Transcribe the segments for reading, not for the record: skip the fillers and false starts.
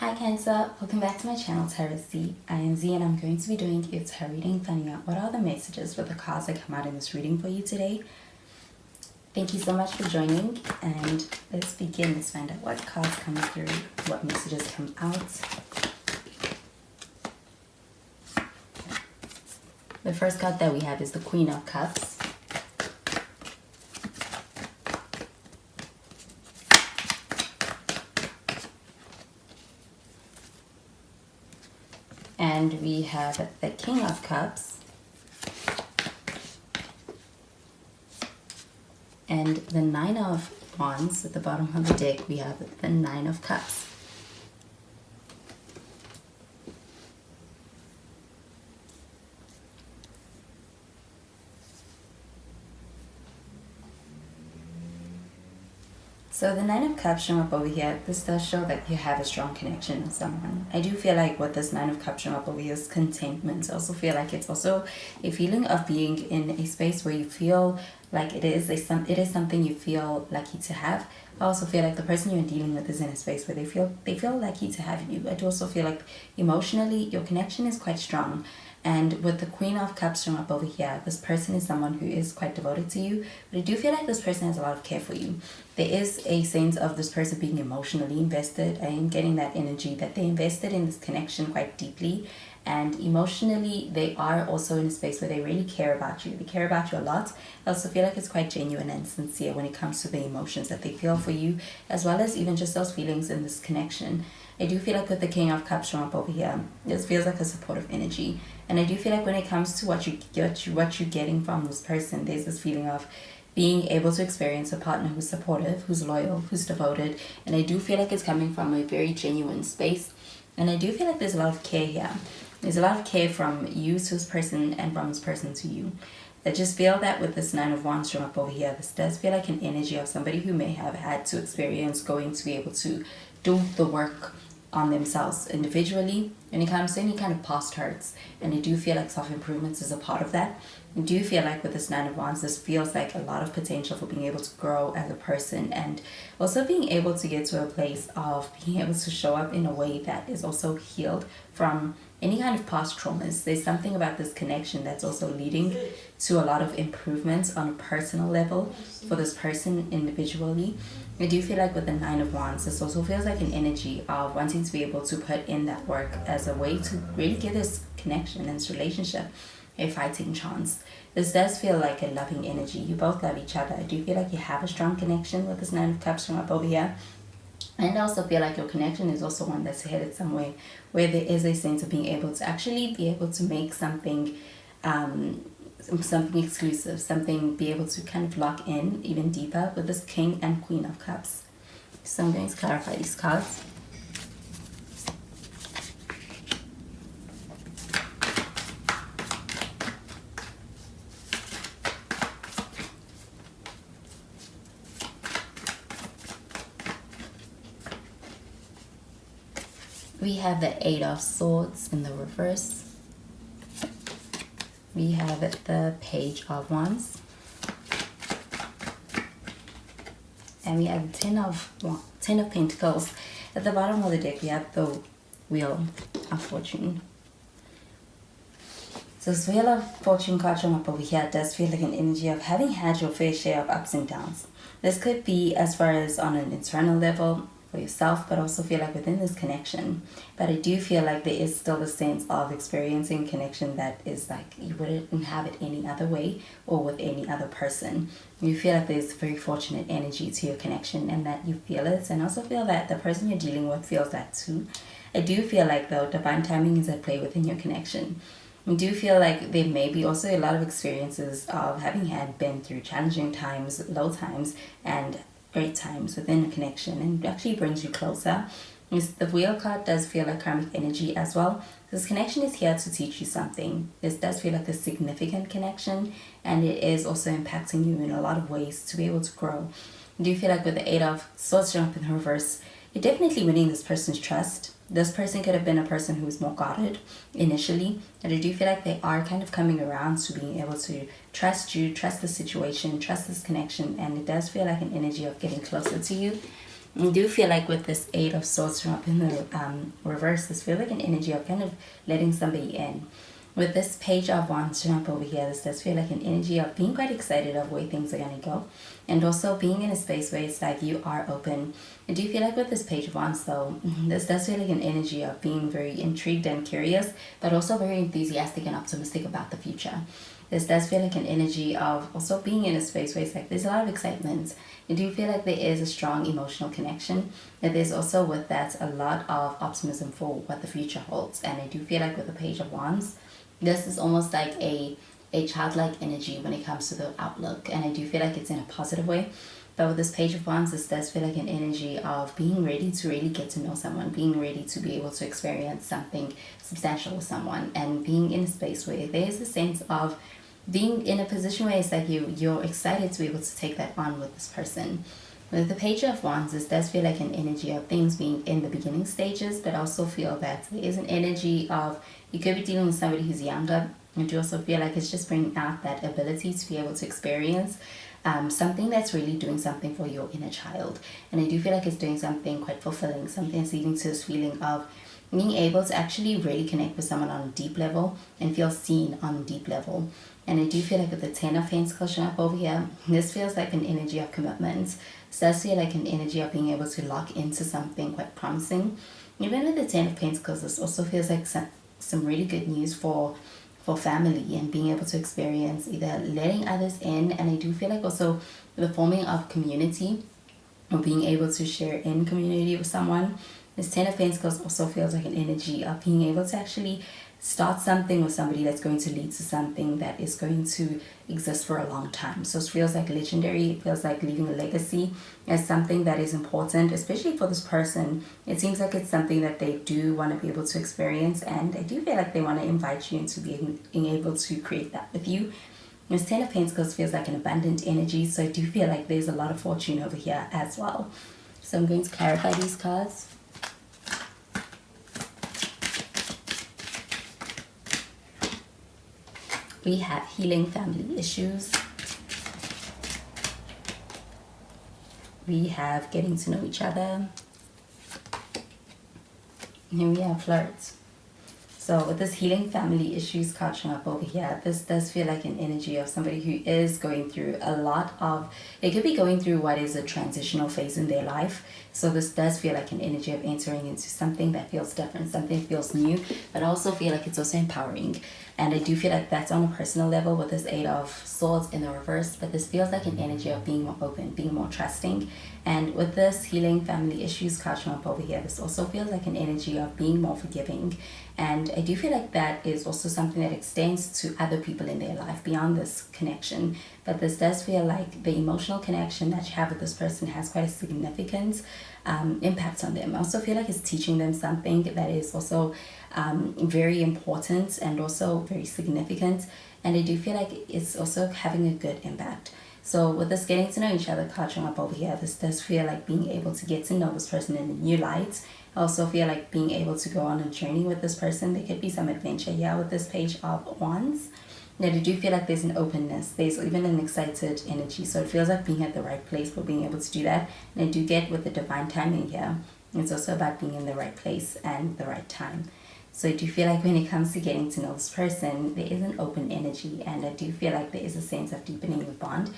Hi Cancer, welcome back to my channel Tarot Z. I am Z and I'm going to be doing a tarot reading, finding out what are the messages for the cards that come out in this reading for you today. Thank you so much for joining and let's begin. Let's find out what cards come through, what messages come out. The first card that we have is the Queen of Cups. And we have the King of Cups and the Nine of Wands. At the bottom of the deck we have the Nine of Cups. So the Nine of Cups showing up over here, this does show that you have a strong connection with someone. I do feel like what this Nine of Cups showing up over here is contentment. I also feel like it's also a feeling of being in a space where you feel like it is something you feel lucky to have. I also feel like the person you're dealing with is in a space where they feel lucky to have you. I do also feel like emotionally your connection is quite strong. And with the Queen of Cups showing up over here, this person is someone who is quite devoted to you. But I do feel like this person has a lot of care for you. There is a sense of this person being emotionally invested. I am getting that energy that they invested in this connection quite deeply. And emotionally, they are also in a space where they really care about you. They care about you a lot. I also feel like it's quite genuine and sincere when it comes to the emotions that they feel for you, as well as even just those feelings in this connection. I do feel like with the King of Cups showing up over here, this feels like a supportive energy. And I do feel like when it comes to what you're getting from this person, there's this feeling of being able to experience a partner who's supportive, who's loyal, who's devoted. And I do feel like it's coming from a very genuine space. And I do feel like there's a lot of care here. There's a lot of care from you to this person and from this person to you. I just feel that with this Nine of Wands showing up over here, this does feel like an energy of somebody who may have had to experience going to be able to do the work on themselves individually when it comes to any kind of past hurts. And I do feel like self-improvements is a part of that. I do feel like with this Nine of Wands, this feels like a lot of potential for being able to grow as a person and also being able to get to a place of being able to show up in a way that is also healed from any kind of past traumas. There's something about this connection that's also leading to a lot of improvements on a personal level for this person individually. I do feel like with the Nine of Wands, this also feels like an energy of wanting to be able to put in that work as a way to really give this connection and this relationship a fighting chance. This does feel like a loving energy. You both love each other. I do feel like you have a strong connection with this Nine of Cups from up over here. And I also feel like your connection is also one that's headed somewhere where there is a sense of being able to actually be able to make something something exclusive, something be able to kind of lock in even deeper with this King and Queen of Cups. So I'm going to clarify these cards. We have the Eight of Swords in the reverse. We have the Page of Wands. And we have Ten of Pentacles. At the bottom of the deck, we have the Wheel of Fortune. So this Wheel of Fortune card showing up over here does feel like an energy of having had your fair share of ups and downs. This could be as far as on an internal level for yourself, but also feel like within this connection. But I do feel like there is still a sense of experiencing connection that is like you wouldn't have it any other way or with any other person. You feel like there's very fortunate energy to your connection and that you feel it, and also feel that the person you're dealing with feels that too. I do feel like though divine timing is at play within your connection. I do feel like there may be also a lot of experiences of having been through challenging times, low times, and great times within a connection, and actually brings you closer. The Wheel card does feel like karmic energy as well. This connection is here to teach you something. This does feel like a significant connection, and it is also impacting you in a lot of ways to be able to grow. I do feel like with the Eight of Swords jump in reverse, you're definitely winning this person's trust. This person could have been a person who was more guarded initially, and I do feel like they are kind of coming around to being able to trust you, trust the situation, trust this connection, and it does feel like an energy of getting closer to you. I do feel like with this Eight of Swords up in the reverse, this feels like an energy of kind of letting somebody in. With this Page of Wands up over here, this does feel like an energy of being quite excited of where things are going to go. And also being in a space where it's like you are open. I do feel like with this Page of Wands though, this does feel like an energy of being very intrigued and curious, but also very enthusiastic and optimistic about the future. This does feel like an energy of also being in a space where it's like there's a lot of excitement. I do feel like there is a strong emotional connection. And there's also with that a lot of optimism for what the future holds. And I do feel like with the Page of Wands, this is almost like a childlike energy when it comes to the outlook, and I do feel like it's in a positive way. But with this Page of Wands, this does feel like an energy of being ready to really get to know someone, being ready to be able to experience something substantial with someone, and being in a space where there's a sense of being in a position where it's like you're excited to be able to take that on with this person. With the Page of Wands, this does feel like an energy of things being in the beginning stages, but also feel that there is an energy of you could be dealing with somebody who's younger. And you also feel like it's just bringing out that ability to be able to experience something that's really doing something for your inner child. And I do feel like it's doing something quite fulfilling, something that's leading to this feeling of being able to actually really connect with someone on a deep level and feel seen on a deep level. And I do feel like with the Ten of Pentacles showing up over here, this feels like an energy of commitment. So does feel like an energy of being able to lock into something quite promising. Even with the Ten of Pentacles, this also feels like some really good news for family and being able to experience either letting others in, and I do feel like also the forming of community or being able to share in community with someone. This Ten of Pentacles also feels like an energy of being able to actually start something with somebody that's going to lead to something that is going to exist for a long time. So it feels like legendary. It feels like leaving a legacy as something that is important, especially for this person. It seems like it's something that they do want to be able to experience, and I do feel like they want to invite you into being able to create that with you. This Ten of Pentacles feels like an abundant energy, so I do feel like there's a lot of fortune over here as well. So I'm going to clarify these cards. We have healing family issues. We have getting to know each other. And here we have flirts. So with this healing family issues card showing up over here, this does feel like an energy of somebody who is going through a lot of, they could be going through what is a transitional phase in their life. So this does feel like an energy of entering into something that feels different, something that feels new, but I also feel like it's also empowering. And I do feel like that's on a personal level with this Eight of Swords in the reverse, but this feels like an energy of being more open, being more trusting. And with this healing family issues card showing up over here, this also feels like an energy of being more forgiving. And I do feel like that is also something that extends to other people in their life beyond this connection. But this does feel like the emotional connection that you have with this person has quite a significant impact on them. I also feel like it's teaching them something that is also very important and also very significant. And I do feel like it's also having a good impact. So with this getting to know each other card showing up over here, this does feel like being able to get to know this person in a new light. I also feel like being able to go on a journey with this person. There could be some adventure here with this Page of Wands. Now, I do feel like there's an openness. There's even an excited energy. So it feels like being at the right place for being able to do that. And I do get with the divine timing here, it's also about being in the right place and the right time. So I do feel like when it comes to getting to know this person, there is an open energy, and I do feel like there is a sense of deepening the bond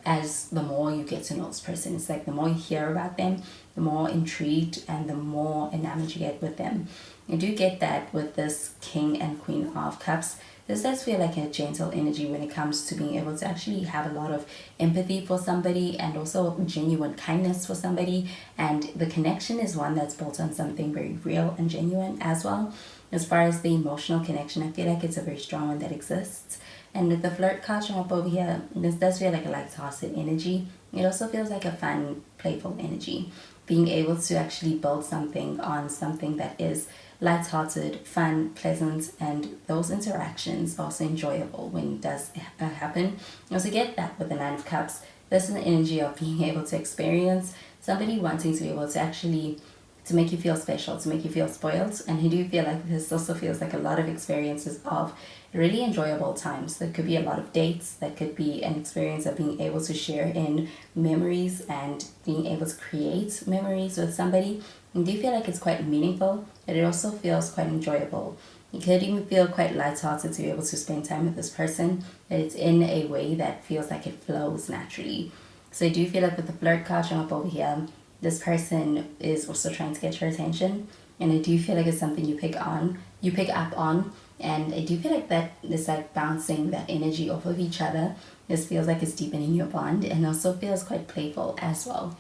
as the more you get to know this person. It's like the more you hear about them, the more intrigued and the more enamored you get with them. I do get that with this King and Queen of Cups. This does feel like a gentle energy when it comes to being able to actually have a lot of empathy for somebody and also genuine kindness for somebody. And the connection is one that's built on something very real and genuine as well. As far as the emotional connection, I feel like it's a very strong one that exists. And with the flirt card showing up over here, this does feel like a light-hearted energy. It also feels like a fun, playful energy. Being able to actually build something on something that is light-hearted, fun, pleasant, and those interactions are also enjoyable when it does happen. You also get that with the Nine of Cups. There's an energy of being able to experience somebody wanting to be able to actually to make you feel special, to make you feel spoiled. And I do feel like this also feels like a lot of experiences of really enjoyable times. There could be a lot of dates, that could be an experience of being able to share in memories and being able to create memories with somebody. I do feel like it's quite meaningful, but it also feels quite enjoyable. You could even feel quite lighthearted to be able to spend time with this person, but it's in a way that feels like it flows naturally. So I do feel like with the flirt card showing up over here, this person is also trying to get your attention. And I do feel like it's something you pick up on. And I do feel like that is like bouncing that energy off of each other. This feels like it's deepening your bond and also feels quite playful as well.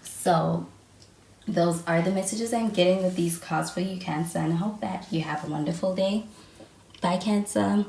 So those are the messages I'm getting with these cards for you, Cancer, and I hope that you have a wonderful day. Bye, Cancer.